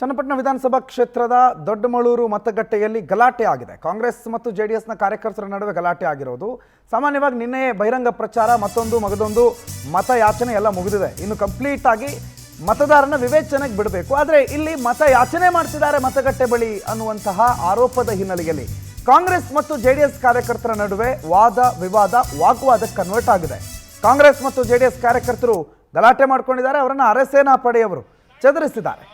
ಚನ್ನಪಟ್ಟಣ ವಿಧಾನಸಭಾ ಕ್ಷೇತ್ರದ ದೊಡ್ಡಮಳೂರು ಮತಗಟ್ಟೆಯಲ್ಲಿ ಗಲಾಟೆ ಆಗಿದೆ. ಕಾಂಗ್ರೆಸ್ ಮತ್ತು ಜೆಡಿಎಸ್ನ ಕಾರ್ಯಕರ್ತರ ನಡುವೆ ಗಲಾಟೆ ಆಗಿರೋದು. ಸಾಮಾನ್ಯವಾಗಿ ನಿನ್ನೆ ಬಹಿರಂಗ ಪ್ರಚಾರ ಮತ್ತೊಂದು ಮಗದೊಂದು ಮತಯಾಚನೆ ಎಲ್ಲ ಮುಗಿದಿದೆ. ಇನ್ನು ಕಂಪ್ಲೀಟ್ ಆಗಿ ಮತದಾರನ ವಿವೇಚನೆಗೆ ಬಿಡಬೇಕು. ಆದರೆ ಇಲ್ಲಿ ಮತಯಾಚನೆ ಮಾಡ್ತಿದ್ದಾರೆ ಮತಗಟ್ಟೆ ಬಳಿ ಅನ್ನುವಂತಹ ಆರೋಪದ ಹಿನ್ನೆಲೆಯಲ್ಲಿ ಕಾಂಗ್ರೆಸ್ ಮತ್ತು ಜೆಡಿಎಸ್ ಕಾರ್ಯಕರ್ತರ ನಡುವೆ ವಾದ ವಿವಾದ ವಾಗ್ವಾದಕ್ಕೆ ಕನ್ವರ್ಟ್ ಆಗಿದೆ. ಕಾಂಗ್ರೆಸ್ ಮತ್ತು ಜೆಡಿಎಸ್ ಕಾರ್ಯಕರ್ತರು ಗಲಾಟೆ ಮಾಡ್ಕೊಂಡಿದ್ದಾರೆ. ಅವರನ್ನು ಅರೆಸೇನಾ ಪಡೆಯವರು ಚದುರಿಸಿದ್ದಾರೆ.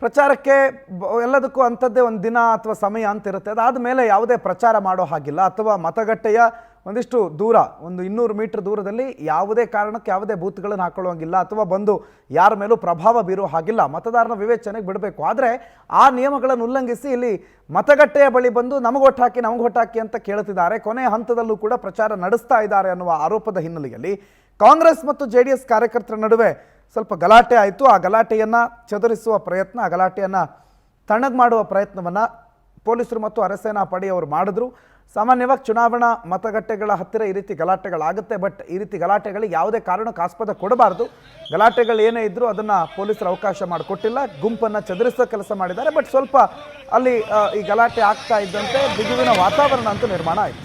ಪ್ರಚಾರಕ್ಕೆ ಎಲ್ಲದಕ್ಕೂ ಅಂಥದ್ದೇ ಒಂದು ದಿನ ಅಥವಾ ಸಮಯ ಅಂತ ಇರುತ್ತೆ. ಅದಾದ ಮೇಲೆ ಯಾವುದೇ ಪ್ರಚಾರ ಮಾಡೋ ಹಾಗಿಲ್ಲ. ಅಥವಾ ಮತಗಟ್ಟೆಯ ಒಂದಿಷ್ಟು ದೂರ, ಒಂದು 200 ಮೀಟರ್ ದೂರದಲ್ಲಿ ಯಾವುದೇ ಕಾರಣಕ್ಕೆ ಯಾವುದೇ ಬೂತ್ಗಳನ್ನು ಹಾಕೊಳ್ಳೋಂಗಿಲ್ಲ ಅಥವಾ ಬಂದು ಯಾರ ಮೇಲೂ ಪ್ರಭಾವ ಬೀರೋ ಹಾಗಿಲ್ಲ. ಮತದಾರನ ವಿವೇಚನೆಗೆ ಬಿಡಬೇಕು. ಆದರೆ ಆ ನಿಯಮಗಳನ್ನು ಉಲ್ಲಂಘಿಸಿ ಇಲ್ಲಿ ಮತಗಟ್ಟೆಯ ಬಳಿ ಬಂದು ನಮಗೆ ಒಟ್ಟು ಹಾಕಿ ಅಂತ ಕೇಳ್ತಿದ್ದಾರೆ. ಕೊನೆಯ ಹಂತದಲ್ಲೂ ಕೂಡ ಪ್ರಚಾರ ನಡೆಸ್ತಾ ಇದ್ದಾರೆ ಅನ್ನುವ ಆರೋಪದ ಹಿನ್ನೆಲೆಯಲ್ಲಿ ಕಾಂಗ್ರೆಸ್ ಮತ್ತು ಜೆಡಿಎಸ್ ಕಾರ್ಯಕರ್ತರ ನಡುವೆ ಸ್ವಲ್ಪ ಗಲಾಟೆ ಆಯಿತು. ಆ ಗಲಾಟೆಯನ್ನು ಚದುರಿಸುವ ಪ್ರಯತ್ನ, ಆ ಗಲಾಟೆಯನ್ನು ತಣ್ಣಗೆ ಮಾಡುವ ಪ್ರಯತ್ನವನ್ನು ಪೊಲೀಸರು ಮತ್ತು ಅರೆಸೇನಾ ಪಡೆಯವರು ಮಾಡಿದ್ರು. ಸಾಮಾನ್ಯವಾಗಿ ಚುನಾವಣಾ ಮತಗಟ್ಟೆಗಳ ಹತ್ತಿರ ಈ ರೀತಿ ಗಲಾಟೆಗಳಾಗುತ್ತೆ. ಬಟ್ ಈ ರೀತಿ ಗಲಾಟೆಗಳಿಗೆ ಯಾವುದೇ ಕಾರಣಕ್ಕೆ ಆಸ್ಪದ ಕೊಡಬಾರ್ದು. ಗಲಾಟೆಗಳು ಏನೇ ಇದ್ದರೂ ಅದನ್ನು ಪೊಲೀಸರು ಅವಕಾಶ ಮಾಡಿಕೊಟ್ಟಿಲ್ಲ. ಗುಂಪನ್ನು ಚದುರಿಸೋ ಕೆಲಸ ಮಾಡಿದ್ದಾರೆ. ಬಟ್ ಸ್ವಲ್ಪ ಅಲ್ಲಿ ಈ ಗಲಾಟೆ ಆಗ್ತಾ ಇದ್ದಂತೆ ಬಿಗುವಿನ ವಾತಾವರಣ ಅಂತೂ ನಿರ್ಮಾಣ ಆಯಿತು.